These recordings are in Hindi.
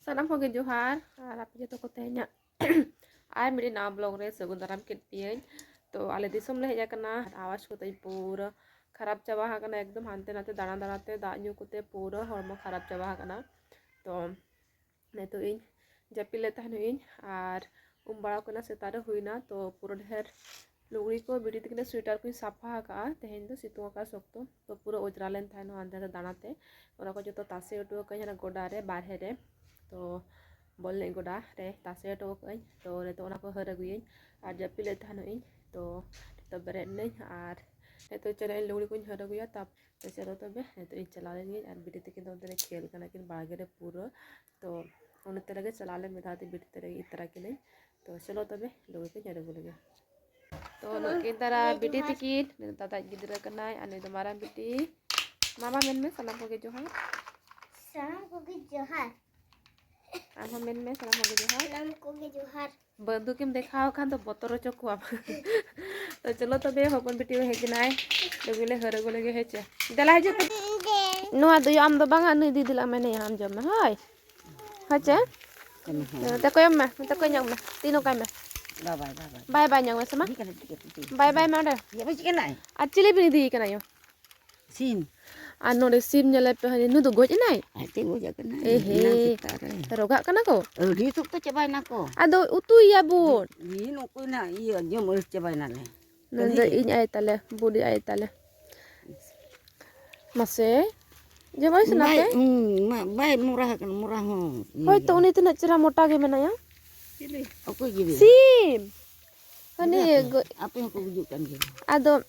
Salam ko Johar, harap niyo to ko tehnya. Ay मेरे नाम ब्लॉग रे सगुन दाराम के पियन तो आले दिसम ले हेजा कना आवाज को तई पूरा खराब चाबा हाकना एकदम हानते नाते दाना दानाते दा न्यू कोते पूरा हॉर्मो खराब चाबा हाकना तो ने तो इन जपिले तहनु इन आर बड़ा कना सेतारे हुईना तो पूरा ढेर लुगड़ी को बिड़ी तकने स्वेटर को साफा हाका तेहेन दो सितुंग का सकतो तो पूरा उजरा लेन थानो आंदे दानाते ओना को जतो तासे उटो कना गोडा रे बारहे रे तो बोल गोडा रे तासे उटो कई तो रे तो ओना को हर अगुइन आर जपिले तहनु इन तो बेरे नहीं आर तो चले लुगड़ी को हर अगुया तब तो चलो तबे तो इन चला लेंगे आर बिड़ी तकिन तो उधर खेल कना किन बागे रे पूरा तो उन तरह चला ले मिठाते बिड़ी तरह इतरा के नहीं तो चलो तबे लुगड़ी को हर अगु लगे तो नुकिन तारा बिटी तिकिन दादा गिदरा कनाय आने तुम्हारा बिटी मामा मेन में सलाम को जोहार आमा मेन में सलाम को जोहार बंदू किम देखाओ खान तो बतर चको आप तो चलो तबे हपन बिटी हेजनाय लगले हरगो लगे हेचे दला हेजे नोआ दो आम दो बांगा नै दीदिला मैंने हम जम में हाय हेचे त कोयम में त कोयम में तीनों काय में bye bye nyang sama bye bye mana ya ba chicken nai actually bini di kana yo sim ano de sim nyale pe hani nu do goj nai ate goj kana roga kana ko di tuk to cebai na ko ado utu ya bun ni no ko na iya nyom cebai na le nanda in ay tale budi ay tale mase je boy sunate bye murah kan murah ho hoy to uni tina cera mota ge menaya aku gitu sim hani apa yang aku wujudkan gitu ado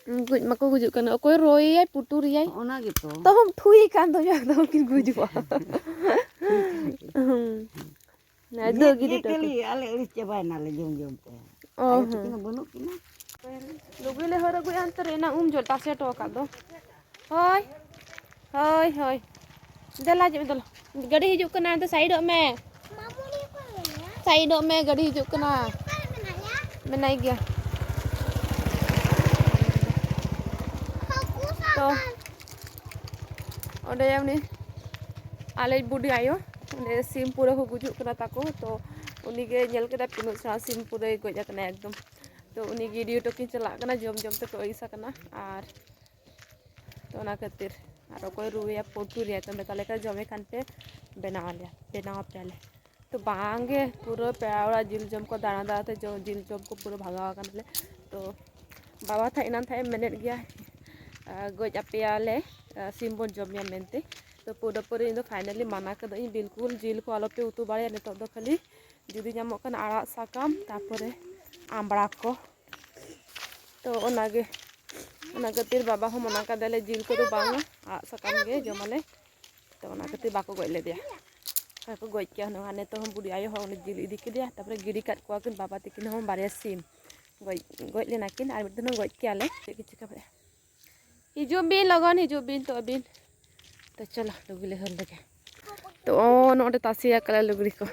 guj mako wujudkan aku roy ay putur ay ona gitu to hum thui kan to ya to kin gujua na do gitu to kali ale ulis coba na le jom jom te oh kina bunuk kina lugile hora gu antar ena jol ta seto ka do hoy hoy hoy dela je dela gadi hijuk kana to side me side में गाड़ी हिजुक कना बनाई गया तो ओडे यानी आले बुडी आयो ने सिम पूरा हो गुजुक कना ताको तो उनी के नेल केदा पिनो सा सिम पूरा गजा कना एकदम तो उनी वीडियो तो किन चला कना जम जम तक ओइसा कना आर तो ना खातिर आरो कोई रुया पोटू रिया तो बेताले का जमे खानते बनाव पेले तो बांगे पूरा पेड़ा जिल जम को दाना दाते जो जिल जम को पूरा भगावा कानले तो बाबा था इनान था मेनेट गया गज अपेयाले सिम बन जम या मेनते तो पूरा पूरा इन फाइनली माना कर इन बिल्कुल जिल को आलोपे उतु बाड़े नितो दो खाली जुदी नामो कन आड़ा साकाम तापरे आंबड़ा को तो ओनागे ओना गतिर बाबा हो मना का दले जिल को दो बांग आ साकाम गे जमले तो ओना गतिर बाको गइले दिया को गज के हाने तो हम बुढ़ी आयो हम जिल इदी के दिया तापर गिरी काट को किन बाबा तकिन हम बारे सिम गज लेना किन आर मिदन गज के आले के चिका बे हिजो बिन लगन हिजो बिन तो चलो लुगले हल लगे तो नोडे तासिया कला लुगड़ी को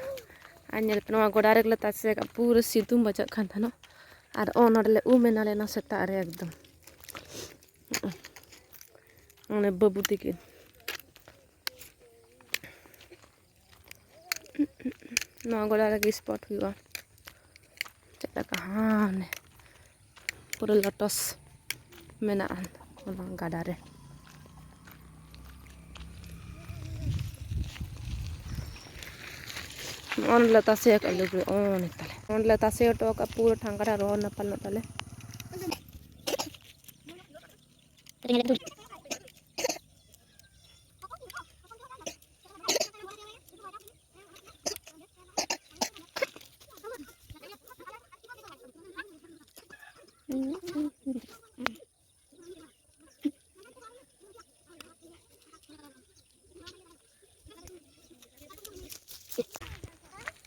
आनेल पनवा गोडा रेगले तासिया का पूरा सितुम बजक खान थानो आर नोडले उमेना लेना सेता रे एकदम ओने बाबू तकिन ना गोड़ा लगे स्पॉट हुआ चला कहाँ ने पूरा लटस मेना गाड़ा रे ऑन लता से कर लो ऑन तले ऑन लता से तो का पूरा ठंगरा रो न पल तले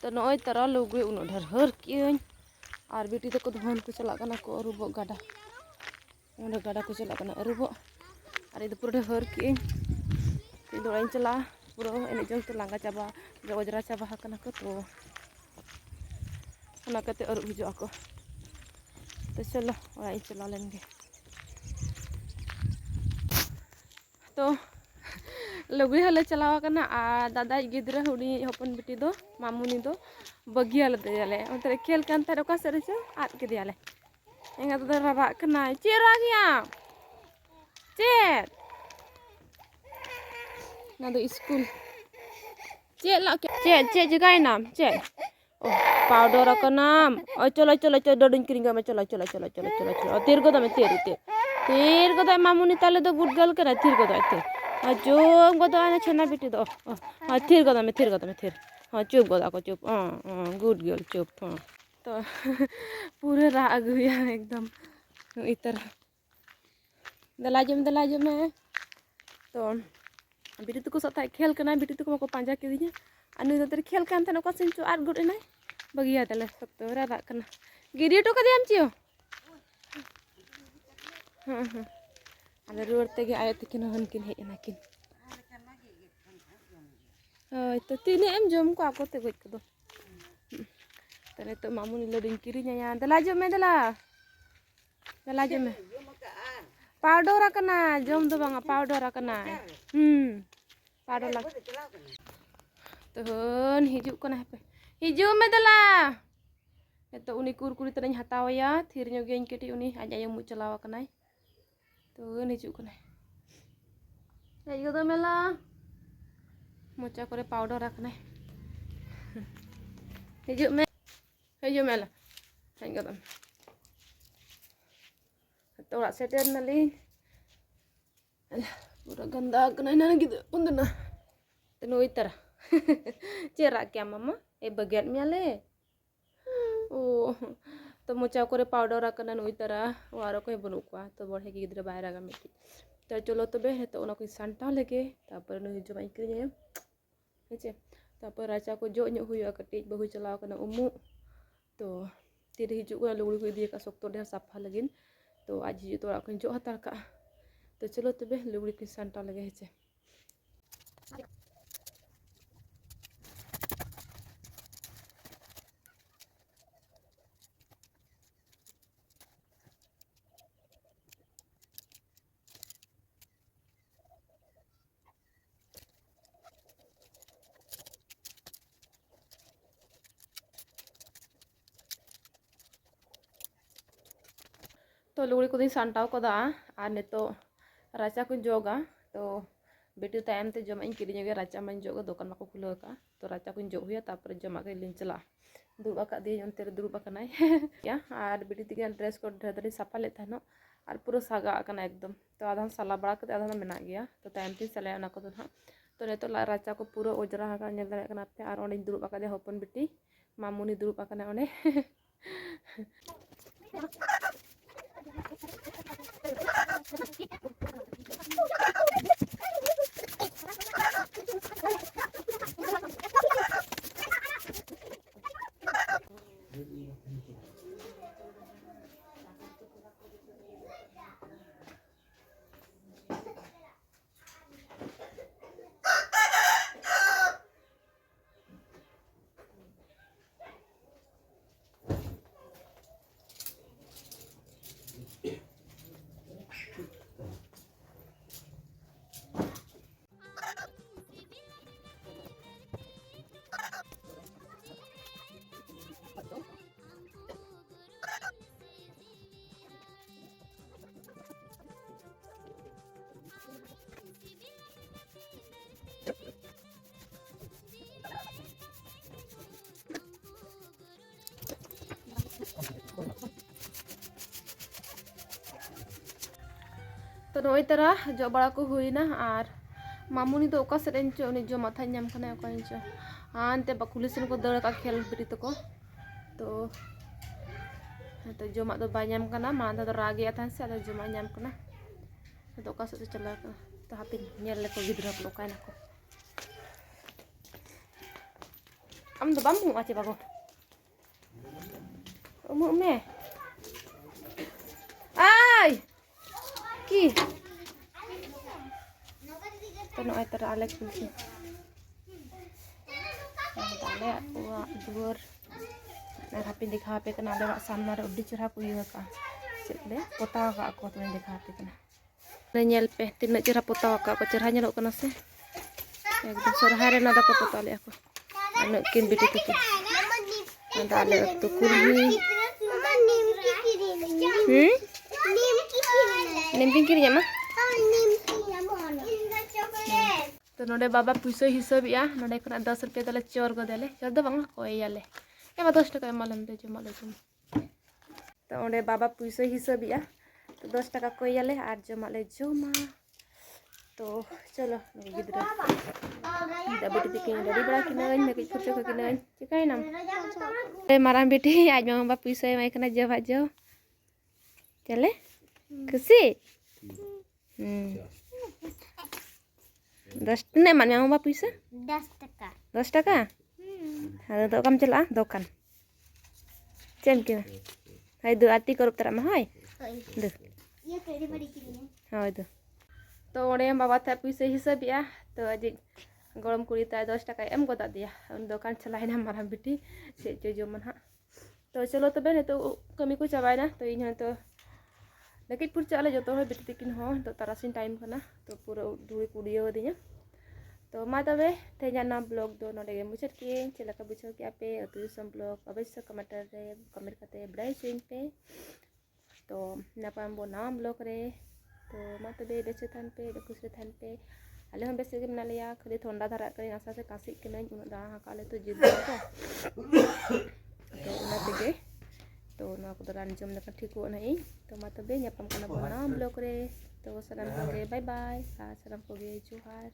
तो नई तरह लुगड़ी उन ढेर हर किन और बेटी तक धन को चला को अरुब गाडा उन्हें गाडा को चला अरुब और ये पूरा हर किन दौड़ चला पूरा एने जंग लांगा चाबा गजरा चाबा को तो अरुब हिजुआ को तो चलो और चला लेंगे तो लुगड़ी हले चलावा कना आ दादा गिद्रा हुडी हपन बिटी दो मामुनी दो बगियाले देले उनते खेल कान तार ओका से रेचो आद के दियाले एंगा तो राबा कना चेरा गया चेत ना दो स्कूल चेत ला चेत चेत जगाय नाम चेत ओ पाउडर का नाम ओ चलो चलो चलो डोडिन किरिंगा में चलो चलो चलो चलो चलो चलो तीर को दमे तीर को दे मामुनी ताले दो गुड गर्ल करा तीर को दे चुप गो आना छना बेटी दो हाँ थिर गदा में थिर हाँ चुप गदा को चुप गुड गर्ल चुप हाँ तो पूरे राग हुआ एकदम इतर दलाजो में तो बेटी तक सता खेल करना बेटी तक को पांजा किदिया अनु तो खेल कान थे सेन चो आर गुड एना बगिया तले सब तो राग करना गिरी टो कदियाम चियो हाँ हाँ अरे रुआरते आयो तकिन हनकिन हेजना किन हय तो तीने एम जम को आकोते गज को तने तो मामुनी लडिन किरिnya दला जम में पाउडर कना जम दो बांगा पाउडर कना पाउडर ला तो हन हिजु कना पे हिजु में दला तो उनी कुरकुरी तने हतावया थिर ᱧᱚᱜ केटी उनी आज आयो मु चलावा कनाय तो हिजू कना हेजो मेला मोचा करे पाउडर रखना हिजू मेला हेजो दम तो ओरा सेटर नली पूरा गंदा कना ना गिद उंदना तनो इतरा चेरा क्या मम्मा ए बगेट मियाले ओ तो मोचा करे पाउडर रखना नुई तरह वारो को बनु को तो बढ़े की गिद्रा बाहर आगा मिट्टी तो चलो तबे तो ओना को सांटा लगे तापर नु जो माई करे हेचे तापर राचा को जो ᱧᱚᱜ हुआ कटी बहु चलाव कना उमु तो तिर हिजु को लुगड़ी को दिए का सोक्तो ढेर साफा लगिन तो आज हिजु तो को जो हतार का तो चलो तबे लुगड़ी को सांटा लगे हेचे तो लुगड़ी को सांटाव को और नितो राचा को जोगा तो बेटी तायम ते जमा किरिंगे राचा मन जोगा दुकान को खुलो का तो राचा को जो हुआ तापर जमा के लिन चला दुबा का दिए अंते दुबा कनाय या और बेटी तिगे ड्रेस को ढेर साफा ले थानो और पूरा सागा कना एकदम तो आधा साला बड़ा के आधा मेना गया तो तायम ती सले ना को ना तो नितो राचा को पूरा ओजरा का नेल दारे कना पे और ओने दुबा का दे हपन बेटी मामुनी दुबा कना ओने तो नई तरह जो बड़ा को हुईना और मामुनी तो ओका सेन चो उनी जो माथा नाम खाना ओका चो हानते बाकुली सेन को दड़ का खेल बिटी तको तो जमा तो बाय नाम खाना मा तो रागे था से आदा जमा नाम खाना तो ओका से चला तो हापिन नेल ले को गिद्रा को काना को am do bambu ache bago umu me ay ki तो नई तरह आले कुलसी ताले वा दुवर हापी देखा पे कना आले सामना रे उडी चरहा को इया का चेले पोताव का को तो देखा पे कना नेल पे तिना चरहा पोताव का को चरहा नेलो कना से एकदम सोरहारे ना दको पताले ako ano kin biti tiki nadale to kulhi नीम की ᱧᱟᱢᱟ तो नोडे बाबा पुइसा हिसाब या नोडे खना 10 रुपया दले चोर गदेले चोर दो बांग कोयाले एमा 10 टका एमालम दे जमाले तुम तो ओंडे बाबा पुइसा हिसाब या तो 10 टका कोयाले आर जमाले जमा तो चलो मेरे गिद्रा दा बेटी दिकिन रेडी बड़ा किनाइन मेके खुरचो के किनाइन चिकाई नाम ए माराम बेटी आज बाबा पुइसा एमाई खना जवा जो चले खुशी 10 ने माने बाबा पुइसा 10 टका 10 टका ada to kam chala dokan cem ke hai do ati korup tara ma hai do ये केड़ी बड़ी किनी hai do तो ओडे बाबा था पुइसा हिसाब या तो अजी गरम कुड़ी ता 10 टका एम गोदा दिया उन दुकान चलाइना मारा बेटी से जो जमन हा तो चलो तबे ने तो कमी को चबाइना तो इन तो लकित पुर चले जो तो बेटी तिकिन हो तो तारासिन टाइम कना तो पूरा दूरी कुड़ियो दिया तो मा तबे तेजाना ब्लॉग दो नोडे मुचाद के चलका बुझो के पे अतु सम ब्लॉग अवश्य कमेंट करते बड़ाई सिंह पे तो नापाम बो नाम ब्लॉग रे तो मा तबे बेचे थान पे खुश थान पे आले हम बेसे के मनालिया खाली ठंडा धारा करे आशा से कासी के नहीं उन दा काले तो जिद तो उना तेगे तो ना को रान जम ना ठीक हो नहीं तो मा तबे नापाम कना बो नाम ब्लॉग रे तो सलाम को बाय बाय सलाम को जोहार।